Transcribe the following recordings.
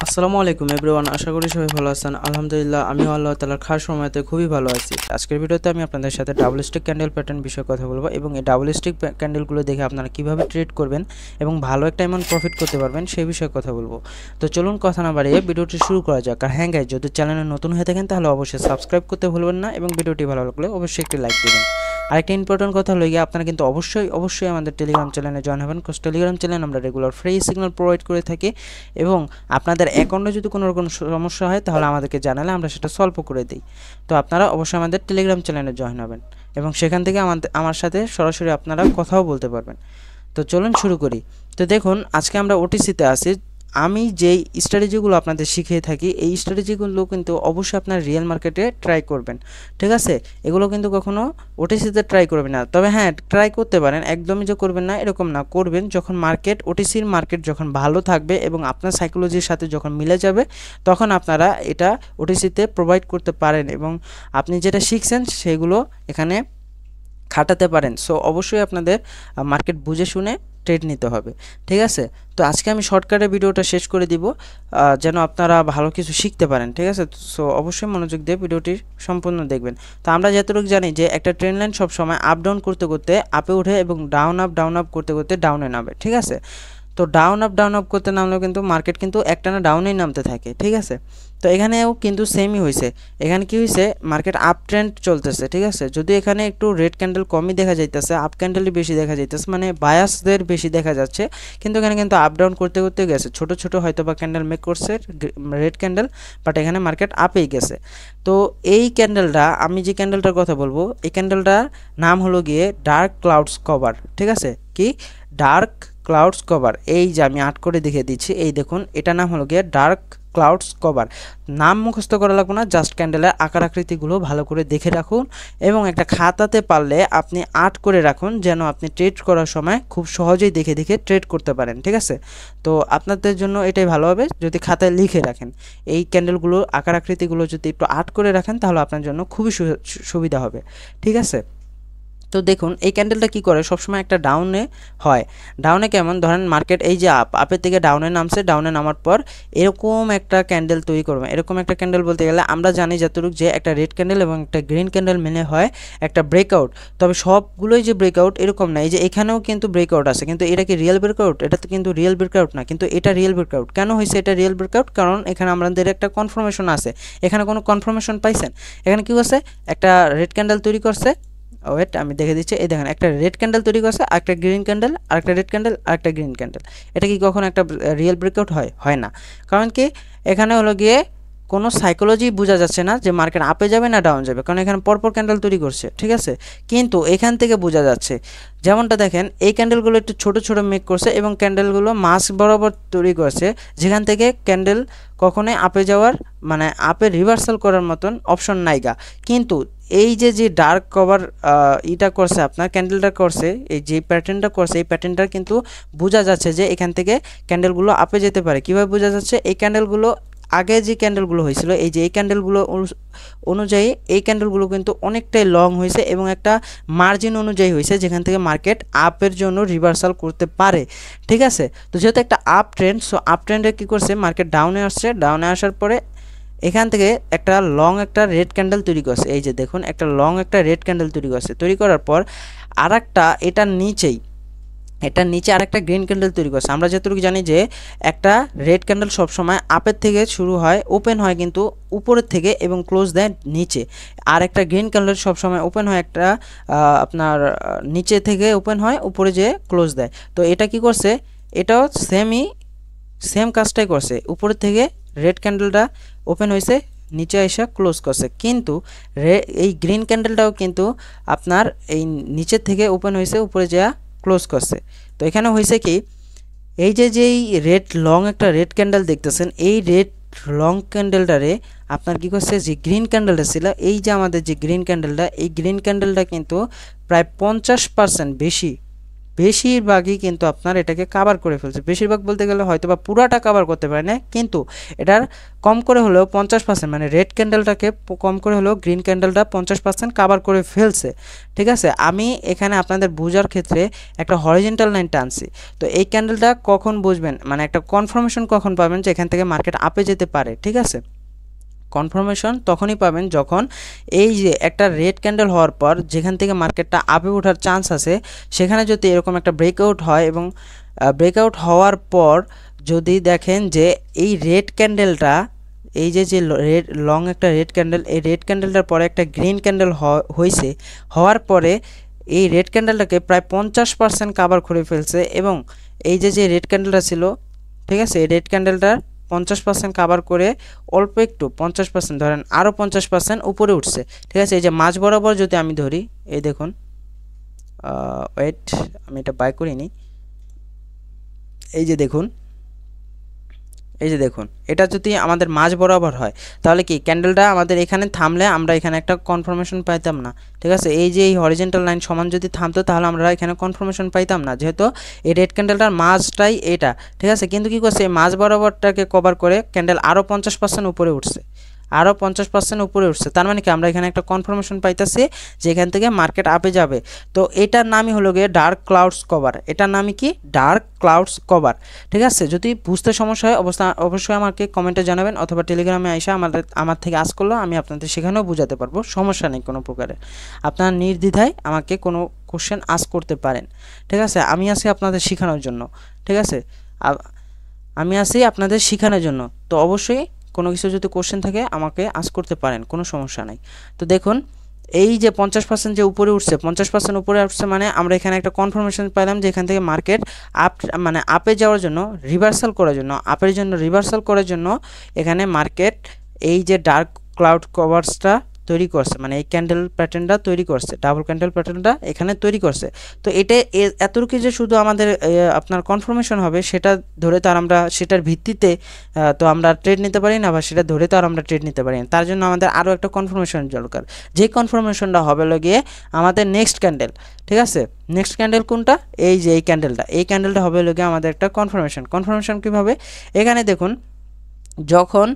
আসসালামু আলাইকুম এভরিওয়ান, আশা করি সবাই ভালো আছেন। আলহামদুলিল্লাহ আমিও আল্লাহ তাআলার খাস সময়তে খুবই ভালো আছি। আজকের ভিডিওতে আমি আপনাদের সাথে ডাবল স্টিক ক্যান্ডেল প্যাটার্ন বিষয়ে কথা বলবো এবং এই ডাবল স্টিক ক্যান্ডেলগুলো দেখে আপনারা কিভাবে ট্রেড করবেন এবং ভালো একটা অ্যামাউন্ট প্রফিট করতে পারবেন সেই বিষয়ে কথা বলবো। তো চলুন কথা না বাড়িয়ে ভিডিওটি শুরু করা যাক। আর হ্যাঁ গাইস, যদি চ্যানেলে নতুন হয়ে থাকেন তাহলে অবশ্যই সাবস্ক্রাইব করতে ভুলবেন না এবং ভিডিওটি ভালো লাগলে অবশ্যই একটি লাইক দিবেন। আরেকটা ইম্পর্টেন্ট কথা হলো গিয়ে আপনারা কিন্তু অবশ্যই আমাদের টেলিগ্রাম চ্যানেলে জয়েন হবেন, কারণ টেলিগ্রাম চ্যানেলে আমরা রেগুলার ফ্রি সিগন্যাল প্রোভাইড করে থাকি এবং আপনাদের অ্যাকাউন্টে যদি কোনো রকম সমস্যা হয় তাহলে আমাদেরকে জানালে আমরা সেটা সলভ করে দিই। তো আপনারা অবশ্যই আমাদের টেলিগ্রাম চ্যানেলে জয়েন হবেন এবং সেখান থেকে আমার সাথে সরাসরি আপনারা কথাও বলতে পারবেন। তো চলুন শুরু করি। তো দেখুন, আজকে আমরা ওটিসিতে আছি। আমি যেই স্ট্র্যাটেজিগুলো আপনাদের শিখিয়ে থাকি এই স্ট্র্যাটেজিগুলো কিন্তু অবশ্যই আপনার রিয়েল মার্কেটে ট্রাই করবেন, ঠিক আছে? এগুলো কিন্তু কখনো ওটিসিতে ট্রাই করবেন না। তবে হ্যাঁ, ট্রাই করতে পারেন, একদমই যে করবেন না এরকম না, করবেন যখন ওটিসির মার্কেট যখন ভালো থাকবে এবং আপনার সাইকোলজির সাথে যখন মিলে যাবে তখন আপনারা এটা ওটিসিতে প্রোভাইড করতে পারেন এবং আপনি যেটা শিখছেন সেগুলো এখানে খাটাতে পারেন। সো অবশ্যই আপনাদের মার্কেট বুঝে শুনে ট্রেড নিতে হবে, ঠিক আছে? তো আজকে আমি শর্টকাটে ভিডিওটা শেষ করে দিব যেন আপনারা ভালো কিছু শিখতে পারেন, ঠিক আছে? সো অবশ্যই মনোযোগ দিয়ে ভিডিওটি সম্পূর্ণ দেখবেন। তো আমরা যতটুকু জানি যে একটা ট্রেন্ড লাইন সবসময় আপ ডাউন করতে করতে আপে ওঠে এবং ডাউন আপ করতে করতে ডাউনে নামে, ঠিক আছে? তো ডাউন আপ করতে নামলেও কিন্তু মার্কেট কিন্তু একটানা ডাউনেই নামতে থাকে, ঠিক আছে? তো এখানেও কিন্তু সেমই হয়েছে। এখানে কি হয়েছে, মার্কেট আপ ট্রেন্ড চলতেছে, ঠিক আছে? যদি এখানে একটু রেড ক্যান্ডেল কমই দেখা যাইতেছে, আপ ক্যান্ডেলই বেশি দেখা যাইতেছে, মানে বায়াসদের বেশি দেখা যাচ্ছে, কিন্তু এখানে কিন্তু আপ ডাউন করতে করতে গেছে। ছোট হয়তো বা ক্যান্ডেল মেক করছে রেড ক্যান্ডেল, বাট এখানে মার্কেট আপেই গেছে। তো এই ক্যান্ডেলটা, আমি যে ক্যান্ডেলটার কথা বলবো এই ক্যান্ডেলটার নাম হলো গিয়ে ডার্ক ক্লাউডস কভার, ঠিক আছে? কি ডার্ক ক্লাউডস কভার, এই যে আমি আট করে দেখিয়ে দিচ্ছি, এই দেখুন, এটা নাম হলো গিয়ে ডার্ক ক্লাউডস কভার। নাম মুখস্থ করা লাগবে না, জাস্ট ক্যান্ডেলের আকার আকৃতিগুলো ভালো করে দেখে রাখুন এবং একটা খাতাতে পারলে আপনি আট করে রাখুন যেন আপনি ট্রেড করার সময় খুব সহজেই দেখে দেখে ট্রেড করতে পারেন, ঠিক আছে? তো আপনাদের জন্য এটাই ভালো হবে যদি খাতায় লিখে রাখেন। এই ক্যান্ডেলগুলো আকার আকৃতিগুলো যদি একটু আট করে রাখেন তাহলে আপনার জন্য খুবই সুবিধা হবে, ঠিক আছে? তো দেখুন, এই ক্যান্ডেলটা কি করে, সবসময় একটা ডাউনে হয়। ডাউনে কেমন, ধরেন মার্কেট এই যে আপের থেকে ডাউনে নামছে, ডাউনে নামার পর এরকম একটা ক্যান্ডেল তৈরি করবে। এরকম একটা ক্যান্ডেল বলতে গেলে আমরা জানি যতটুকু যে একটা রেড ক্যান্ডেল এবং একটা গ্রিন ক্যান্ডেল মিলে হয় একটা ব্রেকআউট। তবে সবগুলোই যে ব্রেকআউট এরকম না, এই যে এখানেও কিন্তু ব্রেকআউট আছে, কিন্তু এটা কি রিয়েল ব্রেকআউট? এটা তো কিন্তু রিয়েল ব্রেকআউট না, কিন্তু এটা রিয়েল ব্রেকআউট। কেন হয়েছে এটা রিয়েল ব্রেকআউট? কারণ এখানে আমাদের একটা কনফার্মেশন আছে। এখানে কোনো কনফার্মেশন পাইছেন? এখানে কি করছে, একটা রেড ক্যান্ডেল তৈরি করছে, ওয়েট আমি দেখে দিচ্ছি। এই দেখেন, একটা রেড ক্যান্ডেল তৈরি করছে, একটা গ্রিন ক্যান্ডেল, আরেকটা রেড ক্যান্ডেল, আরেকটা গ্রিন ক্যান্ডেল। এটা কি কখনো একটা রিয়েল ব্রেকআউট হয়? হয় না। কারণ কি, এখানে হলো গিয়ে কোনো সাইকোলজি বোঝা যাচ্ছে না যে মার্কেট আপে যাবে না ডাউন যাবে, কারণ এখানে পরপর ক্যান্ডেল তৈরি করছে, ঠিক আছে? কিন্তু এখান থেকে বোঝা যাচ্ছে, যেমনটা দেখেন এই ক্যান্ডেলগুলো একটু ছোট মেক করছে এবং ক্যান্ডেলগুলো মাস বরাবর তৈরি করছে, যেখান থেকে ক্যান্ডেল কখনোই আপে যাওয়ার মানে আপে রিভার্সাল করার মতন অপশন নাইগা। কিন্তু এই যে ডার্ক কভার এটা করছে, আপনার ক্যান্ডেলটা করছে, এই যে প্যাটার্নটা করছে, এই প্যাটার্নটা কিন্তু বোঝা যাচ্ছে যে এখান থেকে ক্যান্ডেলগুলো আপে যেতে পারে। কীভাবে বোঝা যাচ্ছে, এই ক্যান্ডেলগুলো আগে যে ক্যান্ডেলগুলো হয়েছিল, এই যে এই ক্যান্ডেলগুলো অনুযায়ী এই ক্যান্ডেলগুলো কিন্তু অনেকটাই লং হয়েছে এবং একটা মার্জিন অনুযায়ী হয়েছে যেখান থেকে মার্কেট আপের জন্য রিভার্সাল করতে পারে, ঠিক আছে? তো যেহেতু একটা আপ ট্রেন্ড, সো আপ ট্রেন্ডে কী করছে, মার্কেট ডাউনে আসছে, ডাউনে আসার পরে এখান থেকে একটা লং একটা রেড ক্যান্ডেল তৈরি করছে। এই যে দেখুন, একটা লং একটা রেড ক্যান্ডেল তৈরি করছে, তৈরি করার পর আরেকটা এটার নিচে আরেকটা গ্রিন ক্যান্ডেল তৈরি করছে। আমরা যতটুকু জানি যে একটা রেড ক্যান্ডেল সবসময় আপের থেকে শুরু হয়, ওপেন হয় কিন্তু উপরের থেকে এবং ক্লোজ দেয় নিচে। আর একটা গ্রিন ক্যান্ডেল সবসময় ওপেন হয় একটা আপনার নিচে থেকে ওপেন হয়, উপরে যেয়ে ক্লোজ দেয়। তো এটা কি করছে, এটাও সেম কাজটাই করছে। উপরের থেকে রেড ক্যান্ডেলটা ওপেন হয়েছে, নিচে এসে ক্লোজ করছে, কিন্তু এই গ্রিন ক্যান্ডেলটাও কিন্তু আপনার এই নিচের থেকে ওপেন হয়েছে, উপরে যা ক্লোজ করছে। তো এখানে হয়েছে কি, এই যেই লং একটা রেড ক্যান্ডেল দেখতেছেন, এই রেড লং ক্যান্ডেলটারে আপনার কী করছে, যে গ্রিন ক্যান্ডেলটা ছিল, এই যে আমাদের যে গ্রিন ক্যান্ডেলটা, এই গ্রিন ক্যান্ডেলটা কিন্তু প্রায় 50% বেশি বেশিরভাগই কিন্তু আপনার এটাকে কাভার করে ফেলছে। বেশিরভাগ বলতে গেলে হয়তো বা পুরাটা কাভার করতে পারে না, কিন্তু এটার কম করে হলেও 50%, মানে রেড ক্যান্ডেলটাকে কম করে হলেও গ্রিন ক্যান্ডেলটা 50% কাভার করে ফেলছে। ঠিক আছে, আমি এখানে আপনাদের বোঝার ক্ষেত্রে একটা হরিজন্টাল লাইন টানছি। তো এই ক্যান্ডেলটা কখন বুঝবেন, মানে একটা কনফার্মেশন কখন পাবেন যে এখান থেকে মার্কেট আপে যেতে পারে। ঠিক আছে, কনফার্মেশন তখনই পাবেন যখন এই যে একটা রেড ক্যান্ডেল হওয়ার পর যেখান থেকে মার্কেটটা আপে ওঠার চান্স আছে, সেখানে যদি এরকম একটা ব্রেকআউট হয় এবং ব্রেকআউট হওয়ার পর যদি দেখেন যে এই রেড ক্যান্ডেলটা, এই যে যে রেড লং একটা রেড ক্যান্ডেল, এই রেড ক্যান্ডেলটার পরে একটা গ্রিন ক্যান্ডেল হয়েছে, হওয়ার পরে এই রেড ক্যান্ডেলটাকে প্রায় 50% কাভার করে ফেলছে এবং এই যে যে রেড ক্যান্ডেলটা ছিল, ঠিক আছে, এই রেড ক্যান্ডেলটার 50% কাভার করে অল্প একটু 50% ধরেন আরও 50% উপরে উঠছে। ঠিক আছে, এই যে মাঝ বরাবর যদি আমি ধরি, এই দেখুন, ওয়েট আমি এটা বাই করিনি, এই যে দেখুন, এই যে দেখুন, এটা যদি আমাদের মাঝ বরাবর হয় তাহলে কি ক্যান্ডেলটা আমাদের এখানে থামলে আমরা এখানে একটা কনফার্মেশন পাইতাম না। ঠিক আছে, এই যে এই হরিজন্টাল লাইন সমান যদি থামতো তাহলে আমরা এখানে কনফার্মেশন পাইতাম না, যেহেতু এই রেড ক্যান্ডেলটার মাঝটাই এটা। ঠিক আছে, কিন্তু কি করছে, এই মাঝ বরাবরটাকে কভার করে ক্যান্ডেল আরও 50% উপরে উঠছে, আরও 50% উপরে উঠছে। তার মানে কি আমরা এখানে একটা কনফার্মেশন পাইতেছি যে এখান থেকে মার্কেট আপে যাবে। তো এটার নামই হলো গিয়ে ডার্ক ক্লাউডস কভার। এটার নামই কি, ডার্ক ক্লাউডস কভার। ঠিক আছে, যদি বুঝতে সমস্যা হয় অবশ্যই আমাকে কমেন্টে জানাবেন, অথবা টেলিগ্রামে আইসা আমার থেকে আজ করলেও আমি আপনাদের সেখানেও বোঝাতে পারবো, সমস্যা নেই কোনো প্রকারের। আপনারা নির্দ্বিধায় আমাকে কোনো কোশ্চেন আস্ক করতে পারেন। ঠিক আছে, আমি আছি আপনাদের শেখানোর জন্য। ঠিক আছে, আমি আছি আপনাদের শেখানোর জন্য। তো অবশ্যই কোনো কিছু যদি কোশ্চেন থাকে আমাকে আস্ক করতে পারেন, কোনো সমস্যা নাই। তো দেখুন, এই যে 50% যে উপরে উঠছে, 50% উপরে উঠছে, মানে আমরা এখানে একটা কনফার্মেশন পেলাম যে এখান থেকে মার্কেট মানে আপে যাওয়ার জন্য, রিভার্সাল করার জন্য, আপের জন্য রিভার্সাল করার জন্য এখানে মার্কেট এই যে ডার্ক ক্লাউড কভার্সটা তৈরি করছে, মানে এই ক্যান্ডেল প্যাটার্নটা তৈরি করছে, ডাবল ক্যান্ডেল প্যাটার্নটা এখানে তৈরি করছে। তো এটা এতটুকু যে শুধু আমাদের আপনার কনফার্মেশন হবে সেটা ধরে তো আর আমরা সেটার ভিত্তিতে তো আমরা ট্রেড নিতে পারি না, বা সেটা ধরে তো আর আমরা ট্রেড নিতে পারি না। তার জন্য আমাদের আরও একটা কনফার্মেশন দরকার, যে কনফার্মেশনটা হবে গিয়ে আমাদের নেক্সট ক্যান্ডেল। ঠিক আছে, নেক্সট ক্যান্ডেল কোনটা, এই যে এই ক্যান্ডেলটা হবে গিয়ে আমাদের একটা কনফার্মেশন কীভাবে, এখানে দেখুন, যখন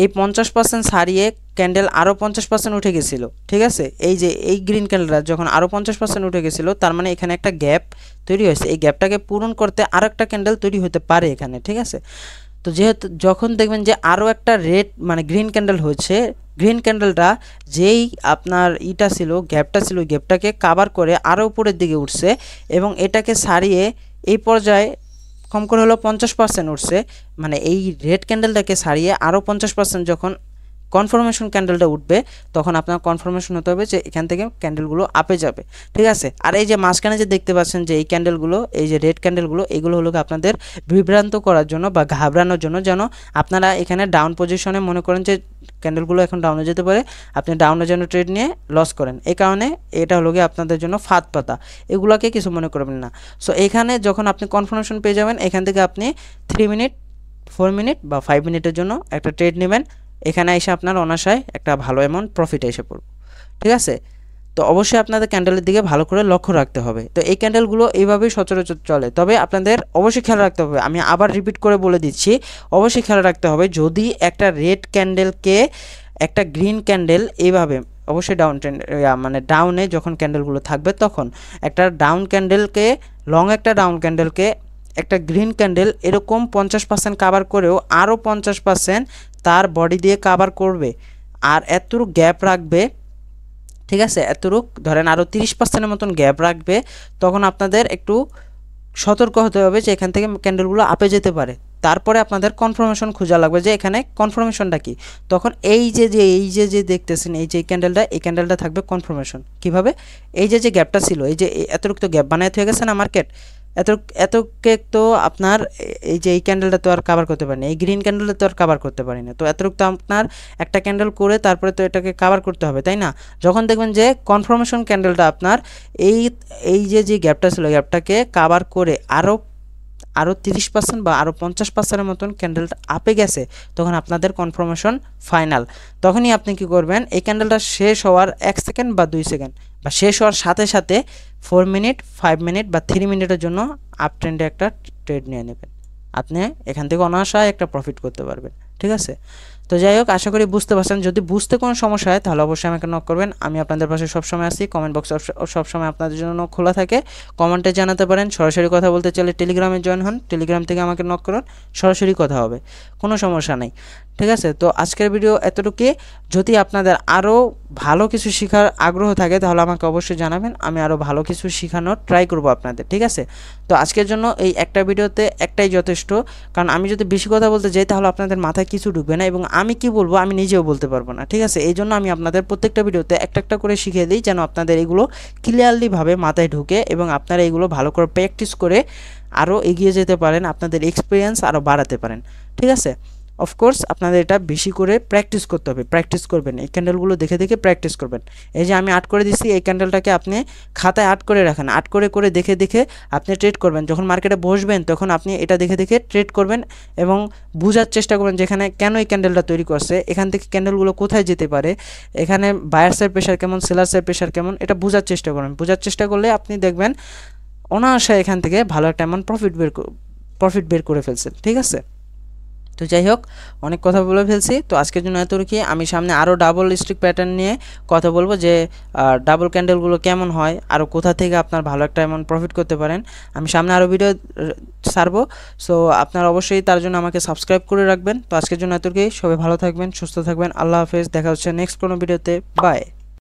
এই 50% ছাড়িয়ে ক্যান্ডেল আরও 50% উঠে গেছিলো। ঠিক আছে, এই যে এই গ্রিন ক্যান্ডেলটা যখন আরও 50% উঠে গেছিলো, তার মানে এখানে একটা গ্যাপ তৈরি হয়েছে, এই গ্যাপটাকে পূরণ করতে আরও একটা ক্যান্ডেল তৈরি হতে পারে এখানে। ঠিক আছে, তো যেহেতু যখন দেখবেন যে আরও একটা রেড মানে গ্রিন ক্যান্ডেল হচ্ছে, গ্রিন ক্যান্ডেলটা যেই আপনার ছিল, গ্যাপটা ছিল, গ্যাপটাকে কাভার করে আরও উপরের দিকে উঠছে এবং এটাকে ছাড়িয়ে এই পর্যায়ে কম করে হলো 50% উঠছে, মানে এই রেড ক্যান্ডেলটাকে ছাড়িয়ে আরও 50% যখন কনফার্মেশন ক্যান্ডেলটা উঠবে, তখন আপনার কনফার্মেশন হতে হবে যে এখান থেকে ক্যান্ডেলগুলো আপে যাবে। ঠিক আছে, আর এই যে মাঝখানে যে দেখতে পাচ্ছেন যে এই ক্যান্ডেলগুলো, এই যে রেড ক্যান্ডেলগুলো, এগুলো হলো আপনাদের বিভ্রান্ত করার জন্য বা ঘাবড়ানোর জন্য, যেন আপনারা এখানে ডাউন পজিশনে মনে করেন যে ক্যান্ডেলগুলো এখন ডাউনে যেতে পারে, আপনি ডাউনের জন্য ট্রেড নিয়ে লস করেন। এই কারণে এটা হলো গিয়ে আপনাদের জন্য ফাঁদ পাতা, এগুলোকে কিছু মনে করবেন না। সো এখানে যখন আপনি কনফার্মেশন পেয়ে যাবেন, এখান থেকে আপনি 3 মিনিট, 4 মিনিট বা 5 মিনিটের জন্য একটা ট্রেড নেবেন, এখানে এসে আপনার অনাশায় একটা ভালো অ্যামাউন্ট প্রফিট এসে পড়বে। ঠিক আছে, তো অবশ্যই আপনাদের ক্যান্ডেলের দিকে ভালো করে লক্ষ্য রাখতে হবে। তো এই ক্যান্ডেলগুলো এইভাবেই সচরাচর চলে, তবে আপনাদের অবশ্যই খেয়াল রাখতে হবে, আমি আবার রিপিট করে বলে দিচ্ছি, অবশ্যই খেয়াল রাখতে হবে, যদি একটা রেড ক্যান্ডেলকে একটা গ্রিন ক্যান্ডেল এইভাবে, অবশ্যই ডাউন ট্রেন্ড মানে ডাউনে যখন ক্যান্ডেলগুলো থাকবে, তখন একটা ডাউন ক্যান্ডেলকে, লং একটা ডাউন ক্যান্ডেলকে একটা গ্রিন ক্যান্ডেল এরকম 50% কাভার করেও আরও 50% তার বডি দিয়ে কাভার করবে, আর এতটুকু গ্যাপ রাখবে। ঠিক আছে, এতটুক ধরেন আরও 30%-এর মতন গ্যাপ রাখবে, তখন আপনাদের একটু সতর্ক হতে হবে যে এখান থেকে ক্যান্ডেলগুলো আপে যেতে পারে। তারপরে আপনাদের কনফার্মেশন খোঁজা লাগবে যে এখানে কনফার্মেশনটা কি, তখন এই যে দেখতেছেন এই যে ক্যান্ডেলটা, এই ক্যান্ডেলটা থাকবে কনফার্মেশন। কিভাবে, এই যে গ্যাপটা ছিল, এই যে এতটুকু তো গ্যাপ বানায় হয়ে গেছে না মার্কেট, এতকে তো আপনার এই যে এই ক্যান্ডেলটা তো আর কাভার করতে পারি না, এই গ্রিন ক্যান্ডেলটা তো আর কাভার করতে পারি না, তো এতটুকু তো আপনার একটা ক্যান্ডেল করে তারপরে তো এটাকে কাভার করতে হবে, তাই না? যখন দেখবেন যে কনফার্মেশন ক্যান্ডেলটা আপনার এই যে গ্যাপটা ছিল, গ্যাপটাকে কাভার করে আরও 30% বা আরও 50%-এর মতন ক্যান্ডেলটা আপে গেছে, তখন আপনাদের কনফার্মেশন ফাইনাল। তখনই আপনি কি করবেন, এই ক্যান্ডেলটা শেষ হওয়ার 1 সেকেন্ড বা 2 সেকেন্ড বা শেষ হওয়ার সাথে সাথে 4 মিনিট, 5 মিনিট বা 3 মিনিটের জন্য আপ ট্রেন্ডে একটা ট্রেড নিয়ে নেবেন। আপনি এখান থেকে অনায়াসে একটা প্রফিট করতে পারবেন। ঠিক আছে, তো যাই হোক, আশা করি বুঝতে পারছেন। যদি বুঝতে কোনো সমস্যা হয় তাহলে অবশ্যই আমাকে নক করবেন, আমি আপনাদের পাশে সবসময় আছি। কমেন্ট বক্স সবসময় আপনাদের জন্য খোলা থাকে, কমেন্টে জানাতে পারেন। সরাসরি কথা বলতে চাইলে টেলিগ্রামে জয়েন হন, টেলিগ্রাম থেকে আমাকে নক করুন, সরাসরি কথা হবে, কোনো সমস্যা নেই। ঠিক আছে, তো আজকের ভিডিও এতটুকুই। যদি আপনাদের আরও ভালো কিছু শেখার আগ্রহ থাকে তাহলে আমাকে অবশ্যই জানাবেন, আমি আরও ভালো কিছু শেখানোর ট্রাই করব আপনাদের। ঠিক আছে, তো আজকের জন্য এই একটা ভিডিওতে একটাই যথেষ্ট, কারণ আমি যদি বেশি কথা বলতে যাই তাহলে আপনাদের মাথায় কিছু ঢুকবে না এবং আমি কি বলবো আমি নিজেও বলতে পারবো না। ঠিক আছে, এই জন্য আমি আপনাদের প্রত্যেকটা ভিডিওতে একটা একটা করে শিখিয়ে দিই, যেন আপনাদের এগুলো ক্লিয়ারলিভাবে মাথায় ঢুকে এবং আপনারা এগুলো ভালো করে প্র্যাকটিস করে আরও এগিয়ে যেতে পারেন, আপনাদের এক্সপিরিয়েন্স আরও বাড়াতে পারেন। ঠিক আছে, অফকোর্স আপনাদের এটা বেশি করে প্র্যাকটিস করতে হবে, প্র্যাকটিস করবেন, এই ক্যান্ডেলগুলো দেখে দেখে প্র্যাকটিস করবেন। এই যে আমি আর্ট করে দিচ্ছি, এই ক্যান্ডেলটাকে আপনি খাতায় আর্ট করে রাখেন, আর্ট করে করে দেখে দেখে আপনি ট্রেড করবেন। যখন মার্কেটে বসবেন তখন আপনি এটা দেখে দেখে ট্রেড করবেন এবং বোঝার চেষ্টা করবেন যেখানে কেন এই ক্যান্ডেলটা তৈরি করছে, এখান থেকে ক্যান্ডেলগুলো কোথায় যেতে পারে, এখানে বায়ার্সের প্রেশার কেমন, সেলার্সের প্রেশার কেমন, এটা বোঝার চেষ্টা করবেন। বোঝার চেষ্টা করলে আপনি দেখবেন অনায়াসে এখান থেকে ভালো একটা অ্যামাউন্ট প্রফিট বের করে ফেলছেন। ঠিক আছে, তো যাই হোক, অনেক কথা বলে ফেলছি, তো আজকের জন্য এতটুকুই। আমি সামনে আরও ডাবল স্টিক প্যাটার্ন নিয়ে কথা বলবো, যে ডাবল ক্যান্ডেলগুলো কেমন হয়, আরও কোথা থেকে আপনার ভালো একটা অ্যামাউন্ট প্রফিট করতে পারেন। আমি সামনে আরও ভিডিও ছাড়বো, সো আপনারা অবশ্যই তার জন্য আমাকে সাবস্ক্রাইব করে রাখবেন। তো আজকের জন্য এতটুকুই, সবাই ভালো থাকবেন, সুস্থ থাকবেন, আল্লাহ হাফেজ, দেখা হচ্ছে নেক্সট কোনো ভিডিওতে, বাই।